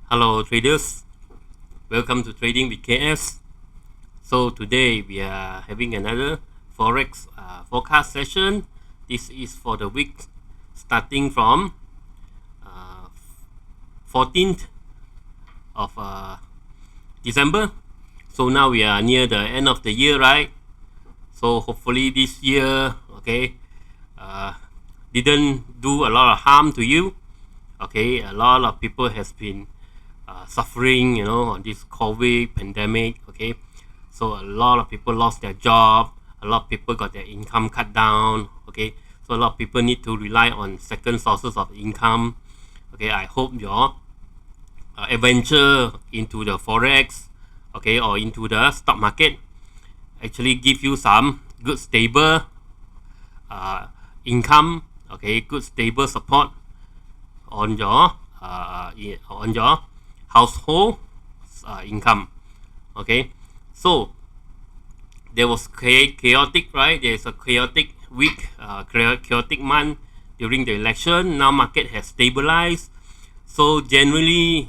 Hello traders, welcome to Trading with KS. So today we are having another Forex forecast session. This is for the week starting from 14th of December. So now we are near the end of the year, right? So hopefully this year, didn't do a lot of harm to you. Okay, a lot of people has been suffering, on this COVID pandemic. Okay, so a lot of people lost their job, a lot of people got their income cut down. Okay, so a lot of people need to rely on second sources of income. Okay, I hope your adventure into the Forex, okay, or into the stock market actually give you some good stable income. Okay, good stable support on your household income. Okay, so there was chaotic, right? There's a chaotic week, chaotic month during the election. Now market has stabilized. So generally,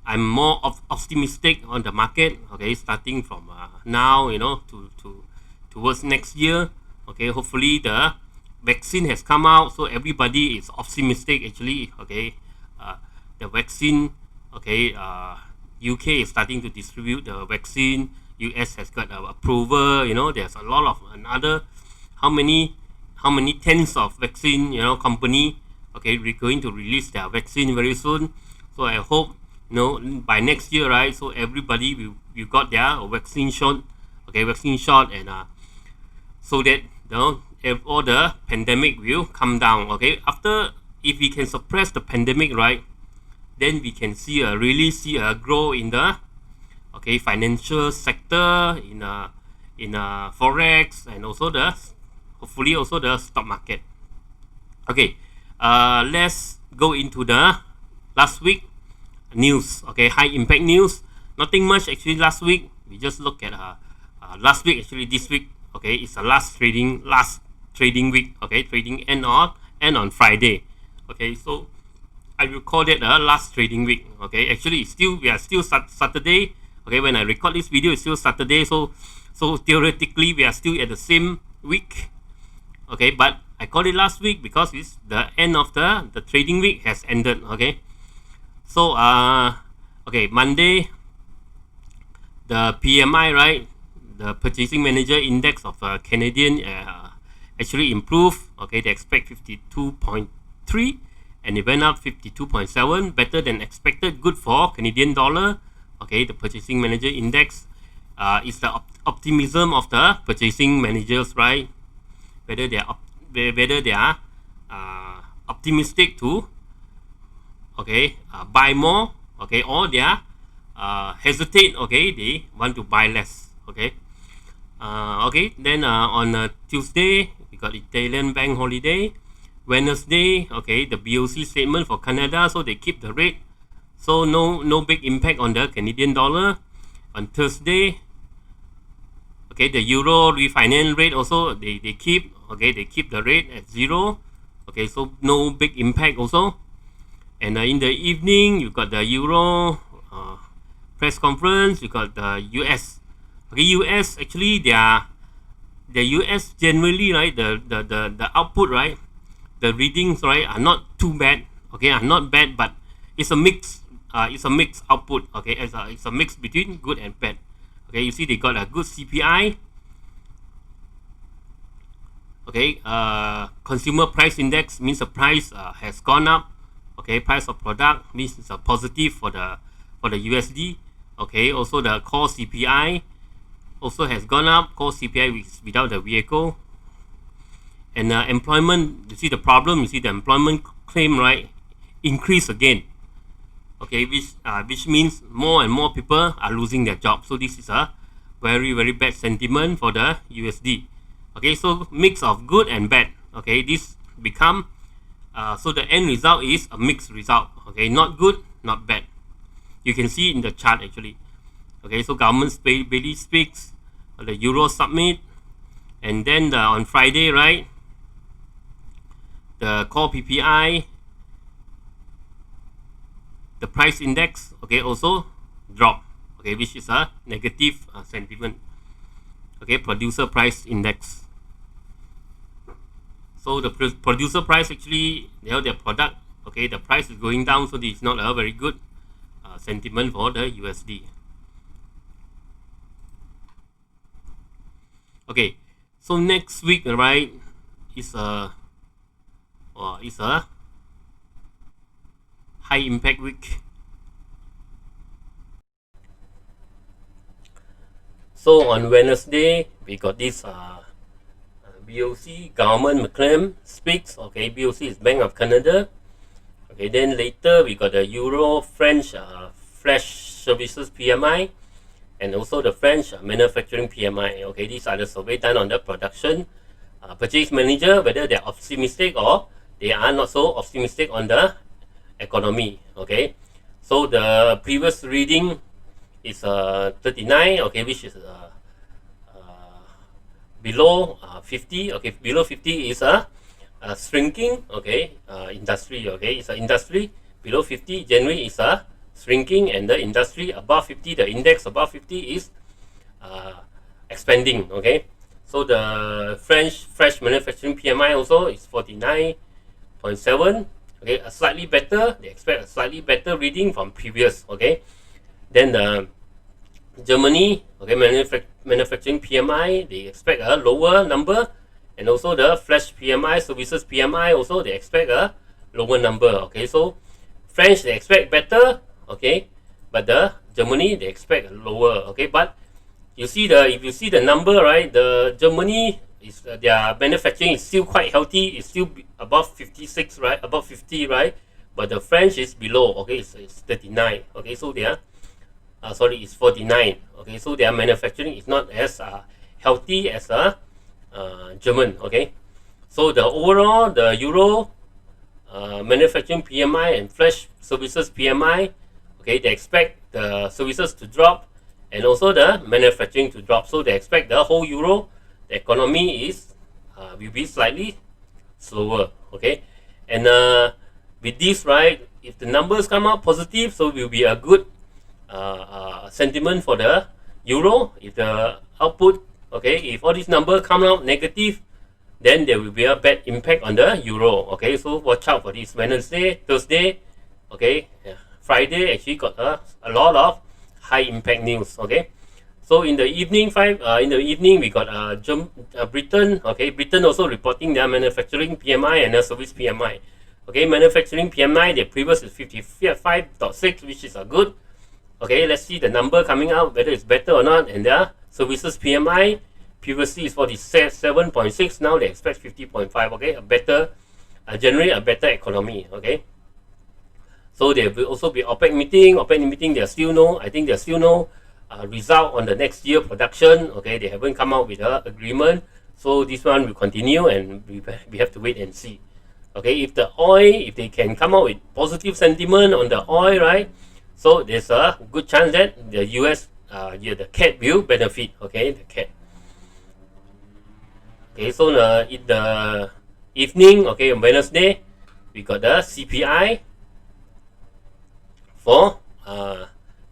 I'm more optimistic on the market. Okay, starting from now, towards next year. Okay, hopefully the vaccine has come out, so everybody is optimistic actually. Okay, the vaccine, UK is starting to distribute the vaccine. US has got approval. There's a lot of another how many tens of vaccine company, okay, we're going to release their vaccine very soon. So I hope by next year, right, so everybody will got their vaccine shot. Okay, vaccine shot, and so that if all the pandemic will come down. Okay, after, if we can suppress the pandemic, right, then we can really see a growth in the financial sector, in Forex, and also hopefully also the stock market. Okay, let's go into the last week news. Okay, high impact news. Nothing much actually last week. We just look at last week. Actually this week, okay, it's the last trading week. Okay, trading end on Friday. Okay, so I will call it a last trading week. Okay, actually we are still Saturday. Okay, when I record this video, it's still Saturday. So theoretically we are still at the same week. Okay, but I call it last week because it's the end of the trading week has ended. Okay, so Monday, the PMI, right, the Purchasing Manager Index of Canadian actually improved. Okay, they expect 52.3 and it went up 52.7, better than expected. Good for Canadian dollar. Okay, the Purchasing Manager Index is the optimism of the purchasing managers, right? Whether they are optimistic to buy more, okay, or they are hesitate. Okay, they want to buy less. Okay, then on Tuesday we got Italian bank holiday. Wednesday, okay, the BOC statement for Canada, so they keep the rate, so no big impact on the Canadian dollar. On Thursday, okay, the euro refinance rate also they keep, okay, they keep the rate at 0. Okay, so no big impact also. And in the evening you got the euro press conference. You got the US. Okay, US actually the US generally, right, the output, right, the readings, right, are not too bad. Okay, are not bad, but it's a mix. It's a mixed output. Okay, it's a mix between good and bad. Okay, you see they got a good CPI. Okay, consumer price index means the price has gone up. Okay, price of product means it's a positive for the USD. Okay, also the core CPI also has gone up. Core CPI without the vehicle. And employment, you see the problem. You see the employment claim, right, increase again. Okay, which means more and more people are losing their job. So this is a very, very bad sentiment for the USD. Okay, so mix of good and bad. Okay, this become so the end result is a mixed result. Okay, not good, not bad. You can see in the chart actually. Okay, so government barely speaks. The Euro summit, and then on Friday, right, the core PPI the price index, okay, also drop, okay, which is a negative sentiment. Okay, producer price index. So the producer price actually, their product, okay, the price is going down, so this is not a very good sentiment for the USD. Okay, so next week, right, is a high impact week. So on Wednesday, we got this BOC, Government McClellan speaks. Okay, BOC is Bank of Canada. Okay, then later we got the Euro French Flash Services PMI, and also the French manufacturing PMI. Okay, these are the survey done on the production purchase manager, whether they're optimistic or they are not so optimistic on the economy. Okay, so the previous reading is 39, okay, which is below 50. Okay, below 50 is a shrinking, okay, industry. Okay, it's an industry below 50. January is a shrinking, and the industry above 50, the index above 50 is expanding. Okay, so the French fresh manufacturing PMI also is 49.7. Okay, a slightly better. They expect a slightly better reading from previous. Okay, then the Germany, okay, manufacturing PMI, they expect a lower number, and also the flash PMI, services PMI, also they expect a lower number. Okay, so French they expect better, okay, but the Germany they expect lower. Okay, but you see if you see the number, right, the Germany is their manufacturing is still quite healthy, it's still above 56, right, above 50, right, but the French is below. Okay, it's 39. Okay, so they are sorry, it's 49. Okay, so their manufacturing is not as healthy as German. Okay, so the overall, the Euro manufacturing PMI and flash services PMI, okay, they expect the services to drop and also the manufacturing to drop. So they expect the whole Euro, the economy is will be slightly slower. Okay, and with this, right, if the numbers come out positive, so will be a good sentiment for the Euro. If the output, okay, if all these numbers come out negative, then there will be a bad impact on the Euro. Okay, so watch out for this. Wednesday, Thursday, okay, Friday actually got a lot of high impact news. Okay, so in the evening we got Britain. Okay, Britain also reporting their manufacturing PMI and their service PMI. Okay, manufacturing PMI, the previous is 55.6, which is a good. Okay, let's see the number coming out, whether it's better or not. And their services PMI previously is 47.6. Now they expect 50.5. Okay, a better, generally a better economy. Okay, so there will also be OPEC meeting. OPEC meeting, there's still no, I think there's still no result on the next year production. Okay, they haven't come out with an agreement. So this one will continue, and we have to wait and see. Okay, if the oil, if they can come out with positive sentiment on the oil, right? So there's a good chance that the US, the CAD will benefit. Okay, the CAD. Okay, so in the evening, okay, on Wednesday, we got the CPI for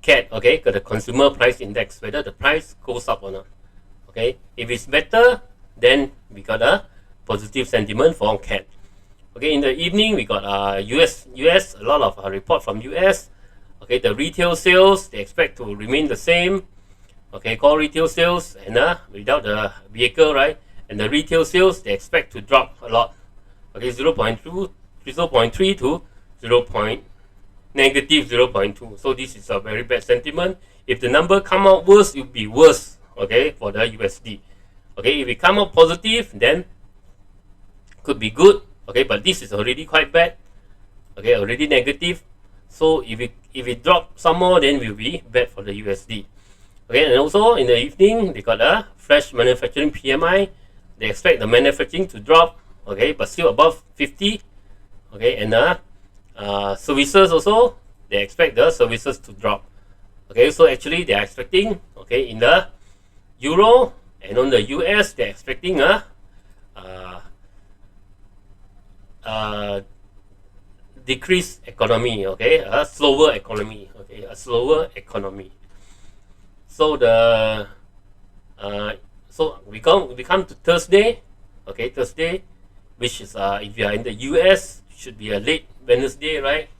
CAD. Okay, got the consumer price index, whether the price goes up or not. Okay, if it's better, then we got a positive sentiment for CAD. Okay, in the evening, we got US, a lot of report from US. Okay, the retail sales, they expect to remain the same. Okay, core retail sales, and without the vehicle, right? And the retail sales, they expect to drop a lot. Okay, 0.3 to negative 0.2. So this is a very bad sentiment. If the number come out worse, it will be worse. Okay, for the USD. Okay, if it come out positive, then could be good. Okay, but this is already quite bad. Okay, already negative. So if it drop some more, then will be bad for the USD. Okay, and also in the evening, they got a fresh manufacturing PMI. They expect the manufacturing to drop, okay, but still above 50. Okay, and services also, they expect the services to drop. Okay, so actually they are expecting, okay, in the Euro and on the US, they are expecting decreased economy, okay, a slower economy, okay, a slower economy. So the so we come to Thursday, okay, Thursday, which is if you are in the US, should be a late Wednesday, right?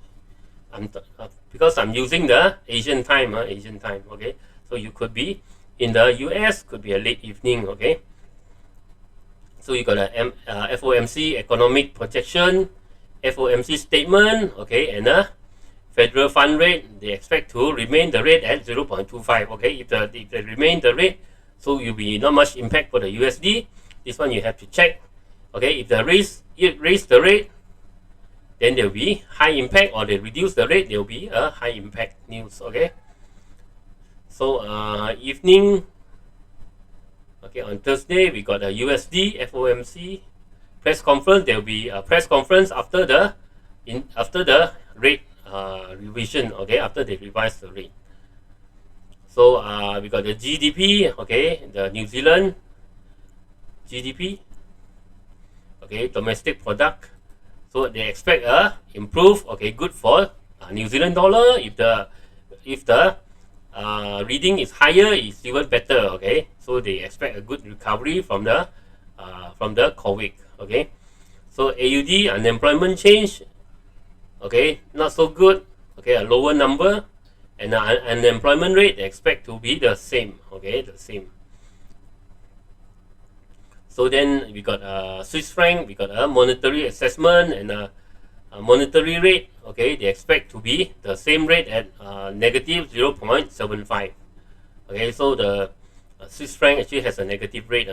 Because I'm using the Asian time, okay. So you could be in the US, could be a late evening, okay. So you got a FOMC economic projection, FOMC statement, okay, and a federal fund rate. They expect to remain the rate at 0.25, okay. If they remain the rate, so you'll be not much impact for the USD. This one you have to check, okay. If they raise the rate, then there will be high impact, or they reduce the rate, there will be a high impact news, okay. So evening, okay, on Thursday we got a USD FOMC press conference. There will be a press conference after the rate revision, okay, after they revise the rate. So we got the GDP, okay, the New Zealand GDP, okay, domestic product. So they expect a improve, okay, good for New Zealand dollar. If the reading is higher, it's even better, okay. So they expect a good recovery from the COVID, okay. So AUD unemployment change, okay, not so good, okay, a lower number, and the unemployment rate they expect to be the same, okay, the same. So then we got Swiss franc, we got a monetary assessment and a monetary rate, okay, they expect to be the same rate at negative 0.75. Okay, so the Swiss franc actually has a negative rate.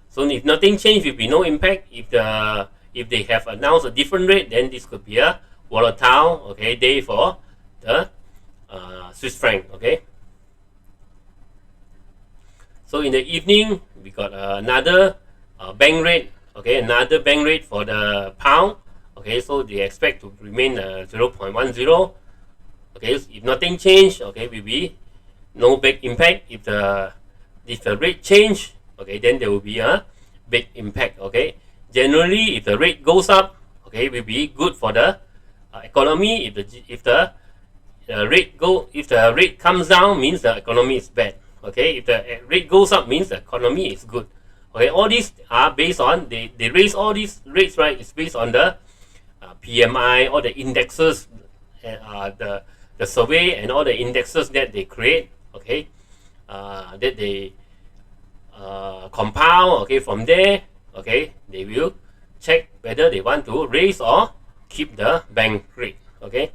So if nothing changed, will be no impact. If they have announced a different rate, then this could be a volatile, okay, day for the Swiss franc. Okay. So in the evening, we got another bank rate. Okay, another bank rate for the pound. Okay, so they expect to remain 0.10. Okay, if nothing changed, okay, will be no big impact. If the rate change, okay, then there will be a big impact. Okay, generally, if the rate goes up, okay, will be good for the economy. If the rate comes down, means the economy is bad. Okay, if the rate goes up, means the economy is good. Okay, all these are based on they raise all these rates, right? It's based on the PMI, all the indexes, the survey and all the indexes that they create, okay, that they compile, okay. From there, okay, they will check whether they want to raise or keep the bank rate, okay.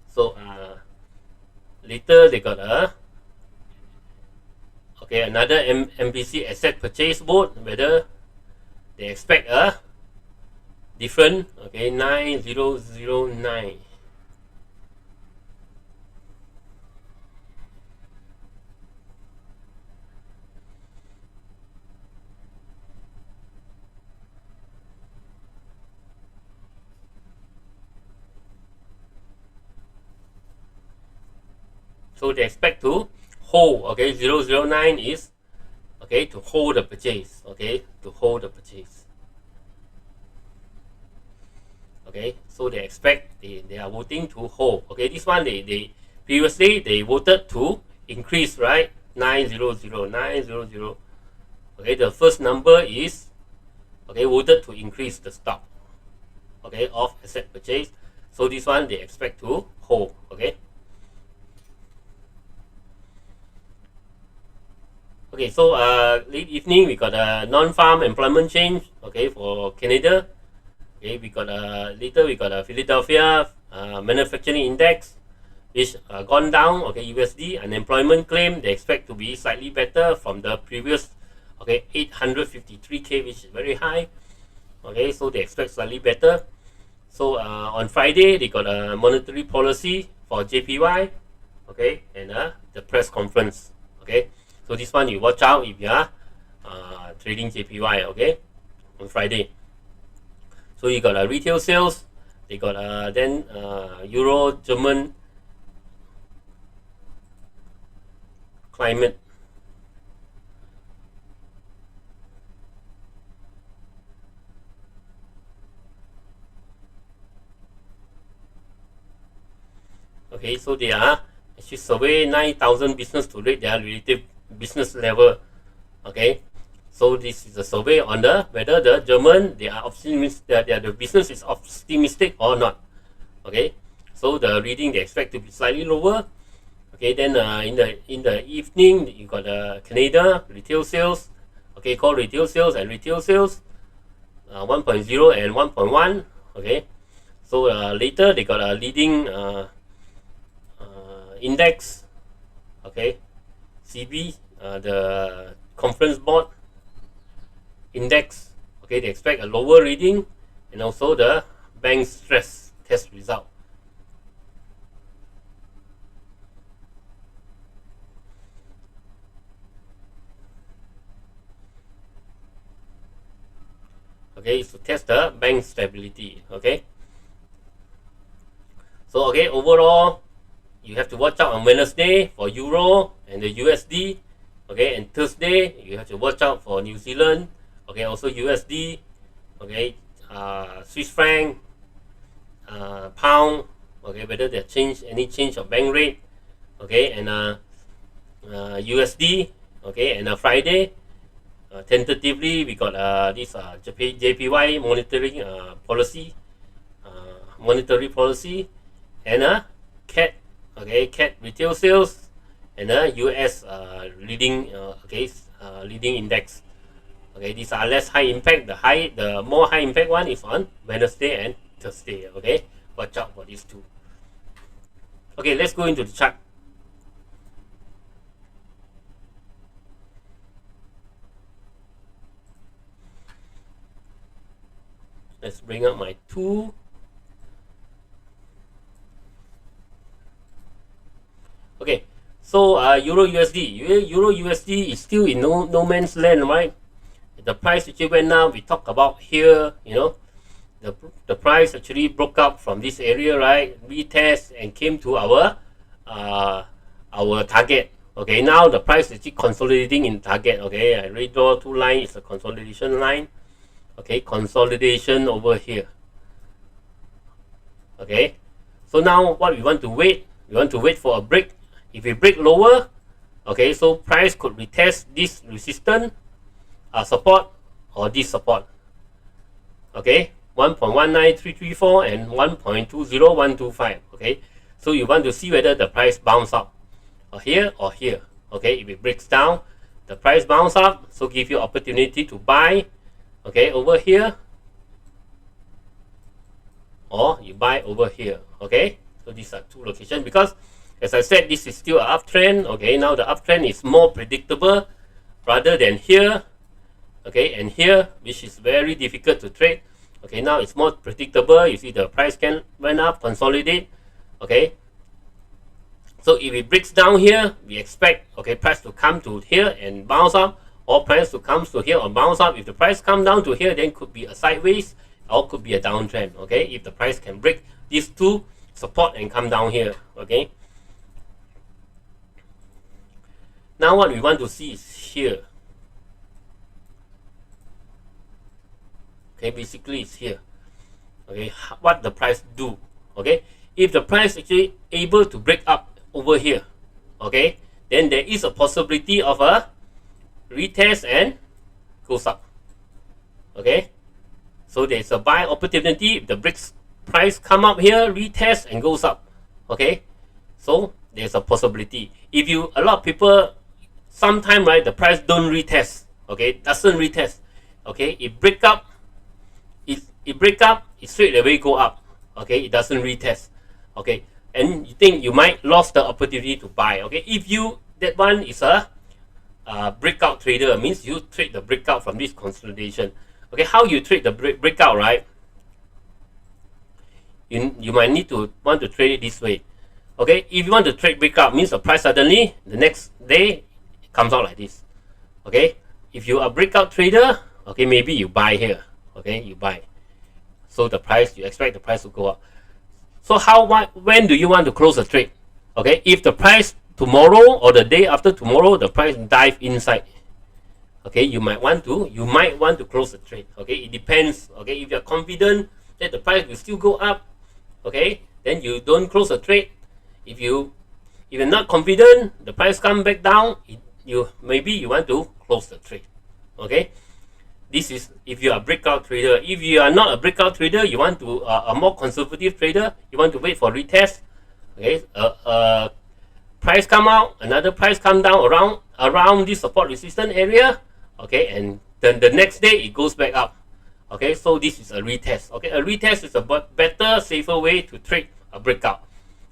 So later they got another MPC asset purchase board, whether they expect a different, okay, 9009. So they expect to hold, okay, 009 is, okay, to hold the purchase, okay, to hold the purchase. Okay, so they expect they are voting to hold. Okay, this one they previously they voted to increase, right? 900. Okay, the first number is, okay, voted to increase the stock, okay, of asset purchase. So this one they expect to hold. Okay. Okay, so late evening we got a non-farm employment change, okay, for Canada. Okay, we got later we got a Philadelphia manufacturing index, which gone down. Okay, USD unemployment claim they expect to be slightly better from the previous, okay, 853K, which is very high. Okay, so they expect slightly better. So on Friday they got a monetary policy for JPY, okay, and the press conference. Okay, so this one you watch out if you are trading JPY. Okay, on Friday. So you got retail sales. They got then Euro German climate. Okay, so they are actually survey 9,000 business to rate their relative business level. Okay, so this is a survey on the whether the German they are optimistic, the business is optimistic or not. Okay, so the reading they expect to be slightly lower. Okay, then in the evening you got Canada retail sales. Okay, called retail sales and retail sales, 1.0 and 1.1. Okay, so later they got a leading index. Okay, CB, the conference board index. Okay, they expect a lower reading, and also the bank stress test result. Okay, to test the bank stability. Okay, so okay, overall you have to watch out on Wednesday for Euro and the USD. Okay, and Thursday you have to watch out for New Zealand. Okay, also USD. Okay, Swiss franc, pound. Okay, whether they change any change of bank rate. Okay, and USD. Okay, and Friday, tentatively we got this JPY monetary policy, and CAD. Okay, CAD retail sales, and US leading leading index. Okay, these are less high impact. The more high impact one is on Wednesday and Thursday. Okay, watch out for these two. Okay, let's go into the chart. Let's bring up my tool. Okay, so Euro USD is still in no man's land, right? The price actually went up. We talked about here, you know, the price actually broke up from this area, right? Retest and came to our target. Okay, now the price is actually consolidating in target. Okay, I redraw two lines. It's a consolidation line. Okay, consolidation over here. Okay, so now what we want to wait? We want to wait for a break. If we break lower, okay, so price could retest this resistance, support, or this support. Okay, 1.19334 and 1.20125. Okay, so you want to see whether the price bounce up or here or here. Okay, if it breaks down, the price bounce up, so give you opportunity to buy. Okay, over here, or you buy over here. Okay, so these are two locations, because as I said, this is still an uptrend. Okay, now the uptrend is more predictable rather than here. Okay, and here, which is very difficult to trade. Okay, now it's more predictable. You see the price can went up, consolidate. Okay, so if it breaks down here, we expect, okay, price to come to here and bounce up, or price to come to here or bounce up. If the price come down to here, then could be a sideways or could be a downtrend. Okay, if the price can break these two support and come down here. Okay, now what we want to see is here. Okay, basically it's here. Okay, what the price do? Okay, if the price actually able to break up over here, okay, then there is a possibility of a retest and goes up. Okay, so there's a buy opportunity if the price come up here, retest and goes up. Okay, so there's a possibility. If you, a lot of people, sometime, right, the price don't retest. Okay, doesn't retest. Okay, it break up, it break up, it straight away go up. Okay, it doesn't retest. Okay, and you think you might lost the opportunity to buy. Okay, if you, that one is a breakout trader, means you trade the breakout from this consolidation. Okay, how you trade the breakout, right? You might need to want to trade it this way. Okay, if you want to trade breakout, means the price suddenly the next day it comes out like this. Okay, if you are a breakout trader, okay, maybe you buy here. Okay, you buy, so the price, you expect the price to go up. So when do you want to close the trade? Okay, if the price tomorrow or the day after tomorrow, the price dive inside, okay, you might want to close the trade. Okay, it depends. Okay, if you're confident that the price will still go up, okay, then you don't close the trade. If you're not confident, the price come back down, maybe you want to close the trade. Okay, this is if you are a breakout trader. If you are not a breakout trader, you want to a more conservative trader, you want to wait for retest. Okay, price come out, another price come down around this support resistance area. Okay, and then the next day it goes back up. Okay, so this is a retest. Okay, a retest is a better, safer way to trade a breakout.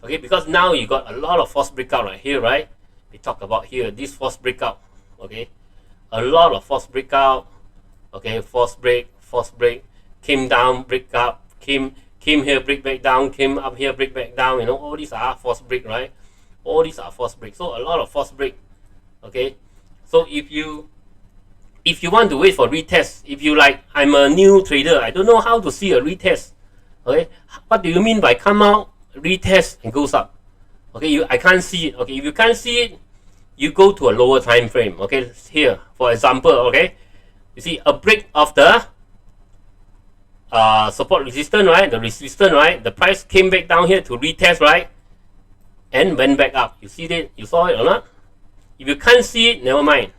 Okay, because now you got a lot of false breakout right here, right? We talk about here this false breakout. Okay, a lot of false breakout. Okay, false break, came down, break up, came here, break back down, came up here, break back down. You know, all these are false break, right? All these are false break. So a lot of false break. Okay, so if you want to wait for retest, if you like, I'm a new trader, I don't know how to see a retest. Okay, what do you mean by come out, retest, and goes up? Okay, I can't see it. Okay, if you can't see it, you go to a lower time frame. Okay, here, for example, okay, you see a break of the support resistance, right? The resistance, right? The price came back down here to retest, right? And went back up. You see that? You saw it or not? If you can't see it, never mind.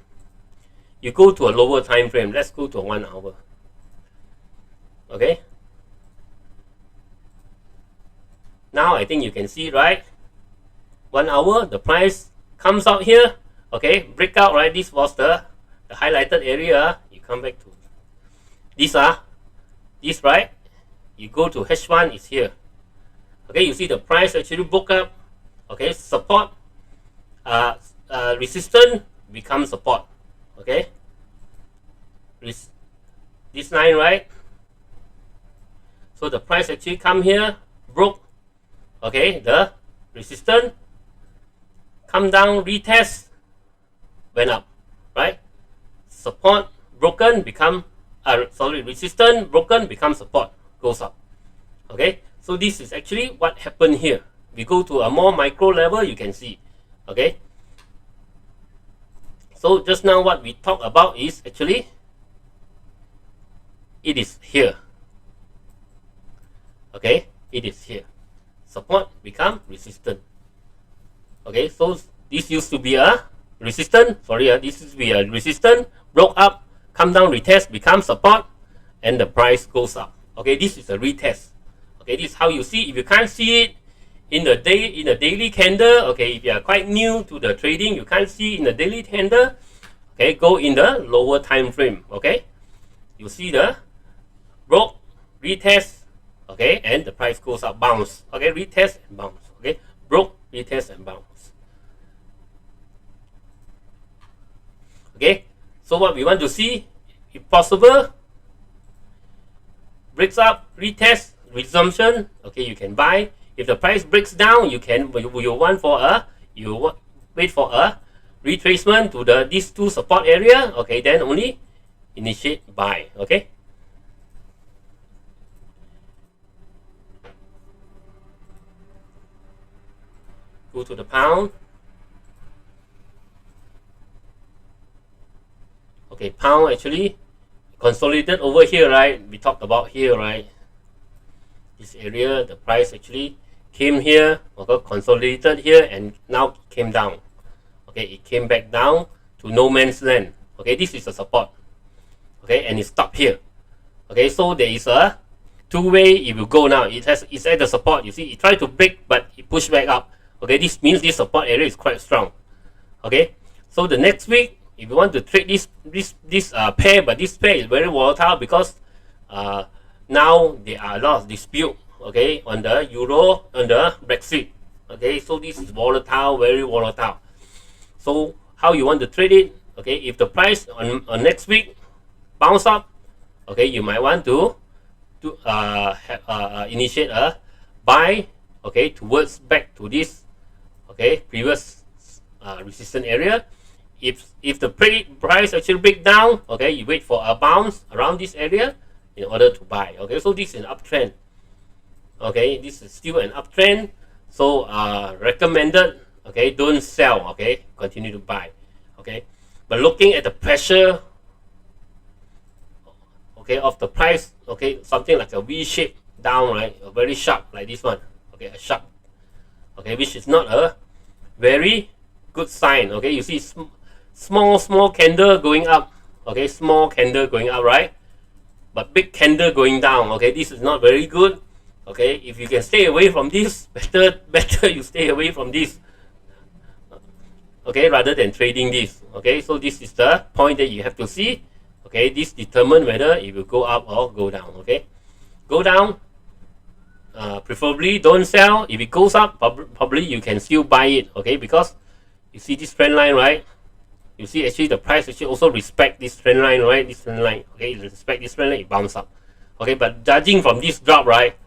You go to a lower time frame. Let's go to 1 hour. Okay. Now I think you can see, right? 1 hour, the price comes out here. Okay, breakout, right? This was the highlighted area. You come back to this, right? You go to H1, is here. Okay, you see the price actually broke up. Okay, support, resistance becomes support. Okay, this line, right? So the price actually come here, broke. Okay, the resistance come down, retest, went up, right? Support broken become resistance broken becomes support, goes up. Okay, so this is actually what happened here. We go to a more micro level, you can see. Okay, so just now what we talked about is actually it is here. Okay, it is here. Support become resistance. Okay, so this used to be a resistance. This used to be a resistance, broke up, come down, retest, become support, and the price goes up. Okay, this is a retest. Okay, this is how you see. If you can't see it in the daily candle, okay, if you are quite new to the trading, you can't see in the daily candle. Okay, go in the lower time frame. Okay, you see the broke, retest, okay, and the price goes up, bounce. Okay, retest and bounce. Okay, broke, retest and bounce. Okay, so what we want to see, if possible, breaks up, retest, resumption. Okay, you can buy. If the price breaks down, you wait for a retracement to these two support area. Okay, then only initiate buy. Okay. Go to the pound. Okay, pound actually consolidated over here, right? We talked about here, right? This area, the price actually came here, okay, consolidated here, and now came down. Okay, it came back down to no man's land. Okay, this is a support. Okay, and it stopped here. Okay, so there is a two-way. If you go now, it's at the support. You see, it tried to break, but it pushed back up. Okay, this means this support area is quite strong. Okay, so the next week, if you want to trade this pair, but this pair is very volatile because now there are a lot of dispute, okay, on the euro, on the Brexit. Okay, so this is volatile, very volatile. So how you want to trade it? Okay, if the price on next week bounce up, okay, you might want to initiate a buy, okay, towards back to this, okay, previous resistance area. If the price actually break down, okay, you wait for a bounce around this area in order to buy. Okay, so this is an uptrend. Okay, this is still an uptrend. So recommended, okay, don't sell. Okay, continue to buy. Okay, but looking at the pressure, okay, of the price, okay, something like a V shape down, right, very sharp like this one. Okay, a sharp okay, which is not a very good sign. Okay, you see small candle going up, okay, small candle going up, right? But big candle going down. Okay, this is not very good. Okay, if you can stay away from this, better you stay away from this, okay, rather than trading this. Okay, so this is the point that you have to see. Okay, this determine whether it will go up or go down. Okay, go down, preferably don't sell. If it goes up, probably you can still buy it. Okay, because you see this trend line, right? You see actually the price actually also respect this trend line, right? This trend line, okay, it respect this trend line, it bounce up. Okay, but judging from this drop, right?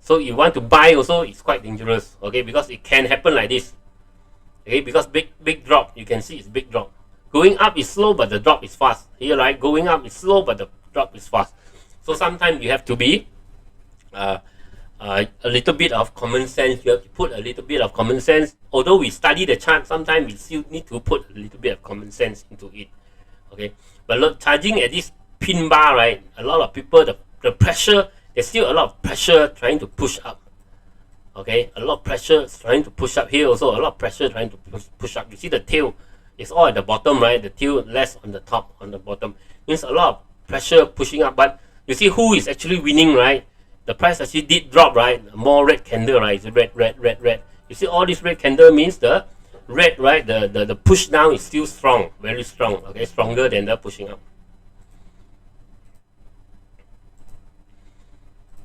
So you want to buy also, it's quite dangerous. Okay, because it can happen like this. Okay, because big drop, you can see it's big drop. Going up is slow, but the drop is fast. Here, right? Going up is slow, but the drop is fast. So sometimes you have to be a little bit of common sense. You have to put a little bit of common sense. Although we study the chart, sometimes we still need to put a little bit of common sense into it. Okay, but look, charging at this pin bar, right? A lot of people, the pressure, there's still a lot of pressure trying to push up. Okay, a lot of pressure trying to push up here also. A lot of pressure trying to push up. You see the tail, it's all at the bottom, right? The tail less on the top, on the bottom. Means a lot of pressure pushing up. But you see who is actually winning, right? The price actually did drop, right? More red candle, right? It's red. You see all this red candle means the red, right? The push down is still strong, very strong. Okay, stronger than the pushing up.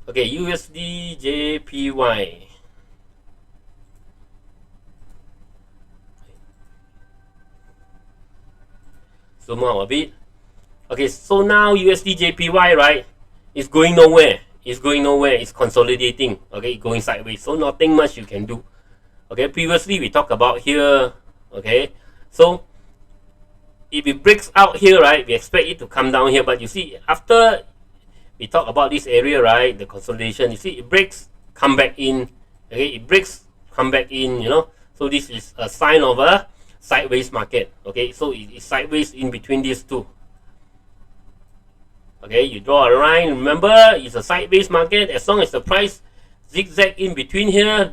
Okay, USDJPY. Zoom out a bit. Okay, so now USDJPY, right, is going nowhere. It's going nowhere. It's consolidating. Okay, going sideways. So nothing much you can do. Okay, previously we talked about here. Okay, so if it breaks out here, right, we expect it to come down here. But you see, after we talk about this area, right, the consolidation, you see it breaks, come back in. Okay, it breaks, come back in. You know, so this is a sign of a sideways market. Okay, so it's sideways in between these two. Okay, you draw a line. Remember, it's a sideways market. As long as the price zigzag in between here,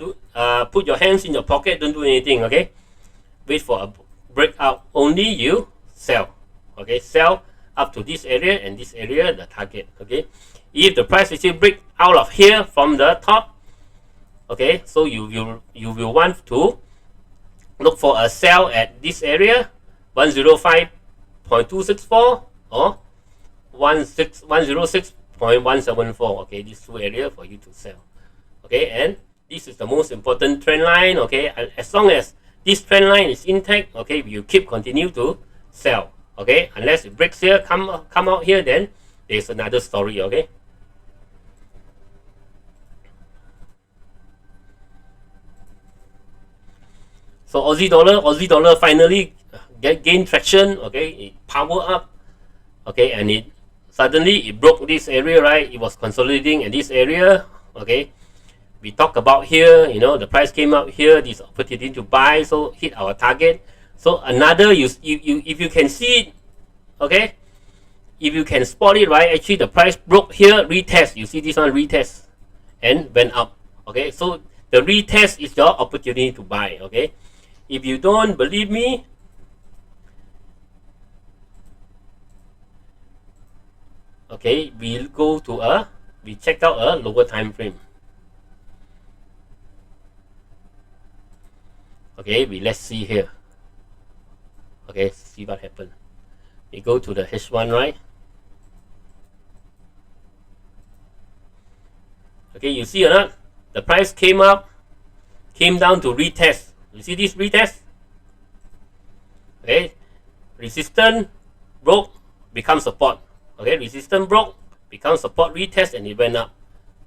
put your hands in your pocket, don't do anything. Okay, wait for a breakout. Only you sell. Okay, sell up to this area and this area, the target. Okay, if the price actually break out of here from the top, okay, so you will want to look for a sell at this area, 105.264 or 106.174. Okay, these two areas for you to sell. Okay, and this is the most important trend line. Okay, and as long as this trend line is intact, okay, you continue to sell. Okay, unless it breaks here, come out here, then there's another story. Okay, so Aussie dollar finally gain traction. Okay, it power up. Okay, and it suddenly it broke this area, right? It was consolidating in this area. Okay, we talk about here, you know, the price came up here, this opportunity to buy, so hit our target. So another, if you can see it, okay, if you can spot it, right, actually the price broke here, retest. You see this one, retest and went up. Okay, so the retest is your opportunity to buy. Okay, if you don't believe me, okay, we'll go to we check out a lower time frame. Okay, let's see here. Okay, see what happened. We go to the H1, right? Okay, you see or not? The price came up, came down to retest. You see this retest? Okay, resistance broke, become support. Okay, resistance broke, become support, retest, and it went up.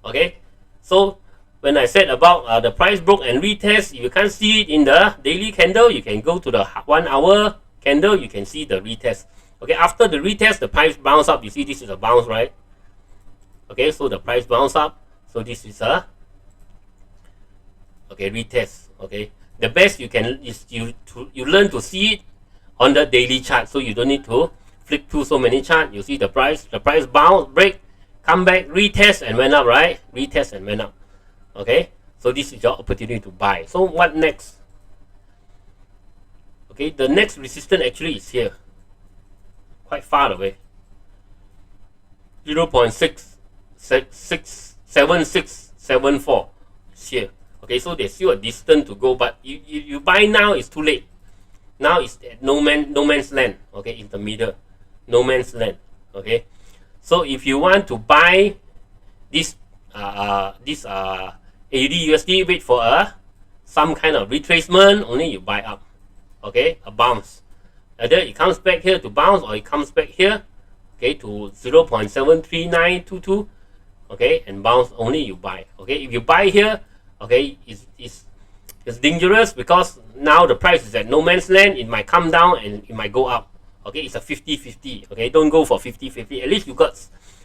Okay, so when I said about the price broke and retest, if you can't see it in the daily candle, you can go to the 1 hour candle, you can see the retest. Okay, after the retest, the price bounce up. You see this is a bounce, right? Okay, so the price bounce up. So this is a retest. Okay, the best you can is you learn to see it on the daily chart, so you don't need to flick through so many charts. You see the price bounce, break, come back, retest, and went up, right? Retest and went up. Okay, So this is your opportunity to buy. So what next? Okay, the next resistance actually is here, quite far away. 0.67674 is here. Okay, so there's still a distance to go, but you buy now, it's too late. Now it's at no man's land. Okay, in the middle, no man's land. Okay, so if you want to buy this AUDUSD, wait for some kind of retracement, only you buy up. Okay, a bounce. Either it comes back here to bounce, or it comes back here, okay, to 0.73922, okay, and bounce, only you buy. Okay, if you buy here, okay, it's dangerous, because now the price is at no man's land. It might come down and it might go up. Okay, it's a 50-50. Okay, don't go for 50-50. At least you got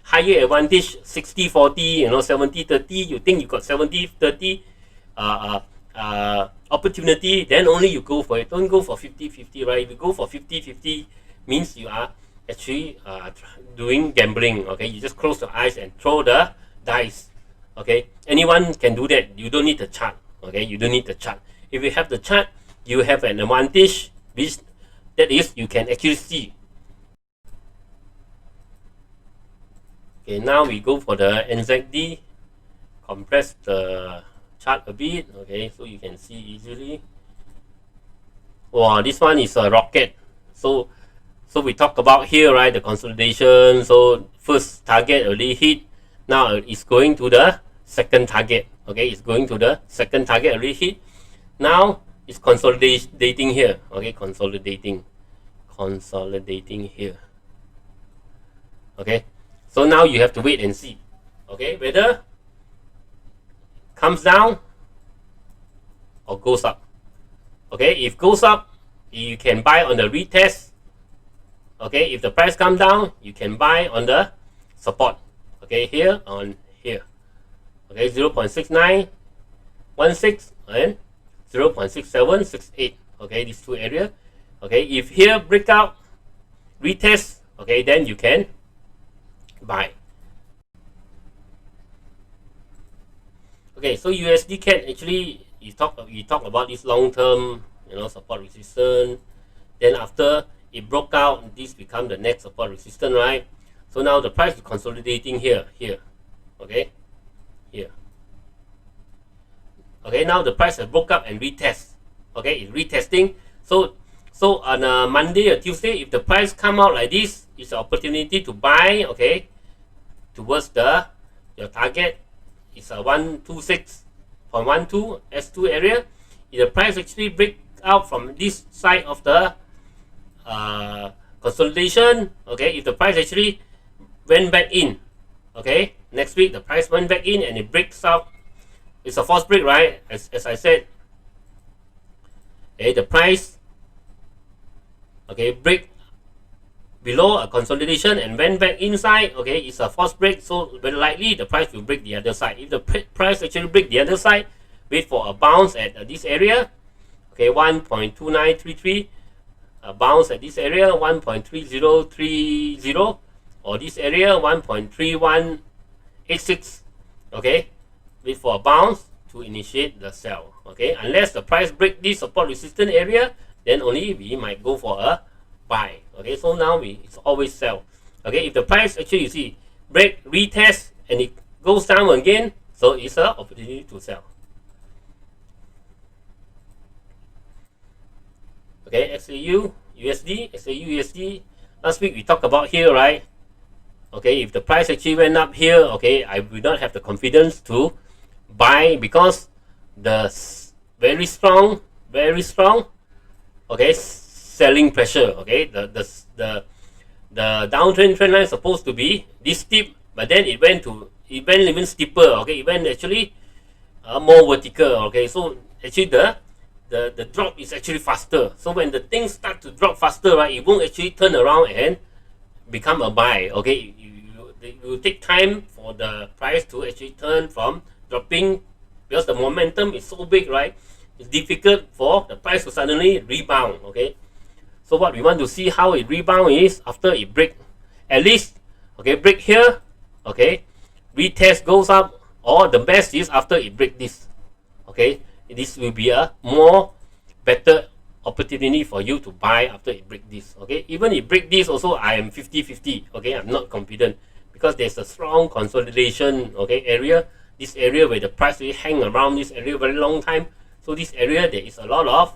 higher advantage, 60-40, you know, 70-30. You think you got 70-30 opportunity, then only you go for it. Don't go for 50-50, right? If you go for 50-50, means you are actually doing gambling. Okay, you just close your eyes and throw the dice. Okay, anyone can do that. You don't need the chart. Okay, you don't need the chart. If you have the chart, you have an advantage, which that is, you can actually see. Okay, now we go for the NZD. Compress the chart a bit. Okay, so you can see easily. Wow, this one is a rocket. So we talk about here, right, the consolidation. So first target already hit. Now it's going to the second target. Okay, it's going to the second target already hit. Now it's consolidating here. Okay, consolidating here. Okay, so now you have to wait and see. Okay, whether comes down or goes up. Okay, if goes up, you can buy on the retest. Okay, if the price comes down, you can buy on the support. Okay, here on here. Okay, 0.6916 and 0.6768. Okay, these two areas. Okay, if here breakout, retest, okay, then you can buy. Okay, so USDCAD actually we talk about this long term, you know, support resistance. Then after it broke out, this become the next support resistance, right? So now the price is consolidating here. Okay, here. Okay, now the price has broke up and retest. Okay, it's retesting. So on a Monday or Tuesday, if the price come out like this, it's an opportunity to buy. Okay, towards your target is a 126.12 S2 area. If the price actually break out from this side of the consolidation, okay, if the price actually went back in, okay, next week the price went back in and it breaks out, it's a false break, right? As I said, okay, the price, okay, break below a consolidation and went back inside, okay, it's a false break, so very likely the price will break the other side. If the price actually break the other side, wait for a bounce at this area, okay, 1.2933, a bounce at this area, 1.3030, or this area, 1.3186, okay, wait for a bounce to initiate the sell. Okay, unless the price break this support resistance area, then only we might go for a buy. Okay, so now it's always sell. Okay, if the price actually, you see, break, retest, and it goes down again, so it's an opportunity to sell. Okay, XAU USD, XAU USD. Last week we talked about here, right? Okay, if the price actually went up here, okay, I will not have the confidence to buy, because the very strong, okay, selling pressure. Okay, the downtrend trend line is supposed to be this steep, but then it went even steeper. Okay, it went actually more vertical. Okay, so actually the drop is actually faster. So when the things start to drop faster, right, it won't actually turn around and become a buy. Okay, it will take time for the price to actually turn from dropping, because the momentum is so big, right? It's difficult for the price to suddenly rebound. Okay, so what we want to see how it rebound is after it break, at least, okay, break here, okay, retest, goes up, or the best is after it break this. okay, this will be a more better opportunity for you to buy after it break this. Okay, even if break this also, I am 50-50. Okay, I'm not confident because there's a strong consolidation, okay, area. This area where the price will hang around this area very long time. So this area there is a lot of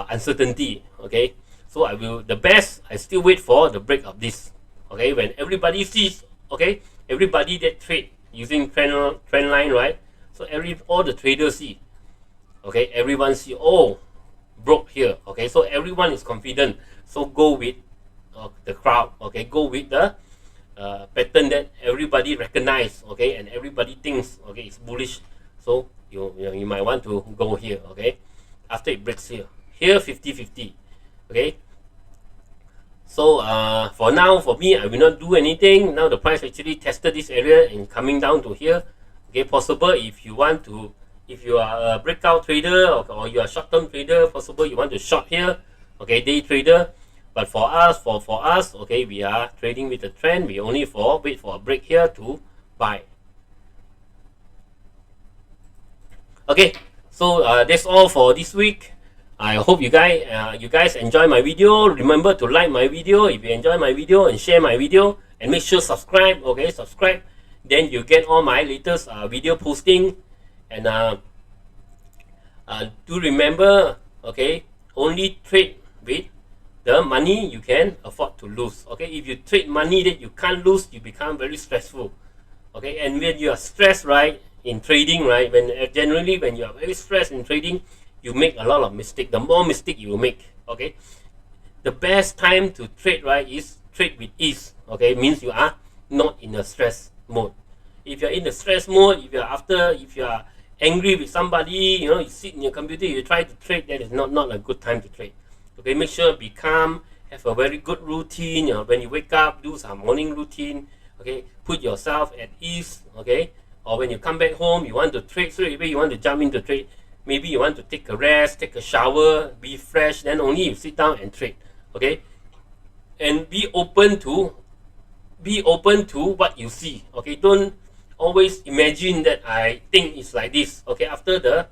uncertainty. Okay, so I still wait for the break of this. Okay, when everybody sees, okay, everybody that trade using trend line, right? So all the traders see, okay, everyone see, oh, broke here. Okay, so everyone is confident. So go with the crowd. Okay, go with the pattern that everybody recognize. Okay, and everybody thinks, okay, it's bullish. So you might want to go here. Okay, after it breaks here 50-50. Okay, so for now, for me, I will not do anything. Now the price actually tested this area and coming down to here. Okay, possible if you want to, if you are a breakout trader or you are short-term trader, possible you want to short here. Okay, day trader. But for us, okay, we are trading with the trend. We only wait for a break here to buy. Okay, so that's all for this week. I hope you guys enjoy my video. Remember to like my video if you enjoy my video, and share my video, and make sure subscribe. Okay, subscribe, then you get all my latest video posting. And do remember, okay, only trade with the money you can afford to lose. Okay, if you trade money that you can't lose, you become very stressful. Okay, and when you are stressed, right, in trading, right, generally when you are very stressed in trading, you make a lot of mistake. The more mistake you will make, okay, the best time to trade, right, is trade with ease. Okay, means you are not in a stress mode. If you're in the stress mode, if you are angry with somebody, you know, you sit in your computer, you try to trade, that is not a good time to trade. Okay, make sure be calm, have a very good routine. You know, when you wake up, do some morning routine. Okay, put yourself at ease. Okay, or when you come back home, you want to trade straight away, you want to jump into trade. Maybe you want to take a rest, take a shower, be fresh, then only you sit down and trade. Okay, and be open to what you see. Okay, don't always imagine that I think it's like this. Okay, after the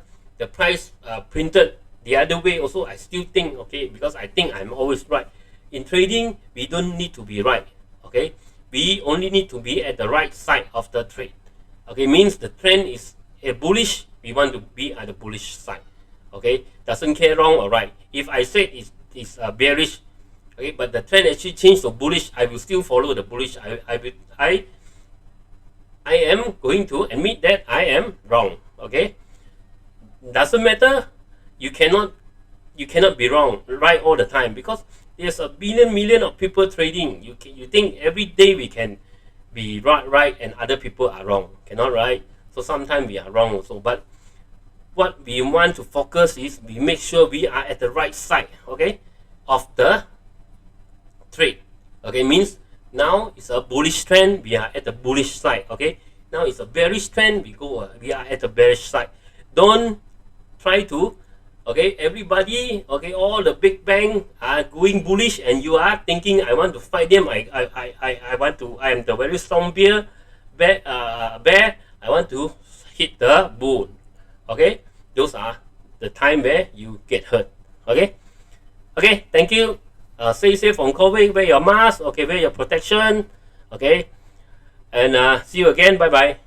price printed the other way also, I still think, okay, because I think I'm always right. In trading, we don't need to be right. Okay, we only need to be at the right side of the trade. Okay, means the trend is bullish, we want to be at the bullish side. Okay, doesn't care wrong or right. If I said it's bearish, okay, but the trend actually changed to bullish, I will still follow the bullish. I am going to admit that I am wrong. Okay, doesn't matter. You cannot be right all the time, because there's a million of people trading. You think every day we can be right and other people are wrong? Cannot, right? So sometimes we are wrong also. But what we want to focus is we make sure we are at the right side, okay, of the trade. Okay, means now it's a bullish trend, we are at the bullish side. Okay, now it's a bearish trend, we are at the bearish side. Don't try to, okay, everybody, okay, all the big bank are going bullish and you are thinking, I want to fight them. I am the very strong bear, I want to hit the bull. Okay, those are the time where you get hurt. Okay, thank you. Stay safe from COVID, wear your mask, okay, wear your protection. Okay, and see you again. Bye bye.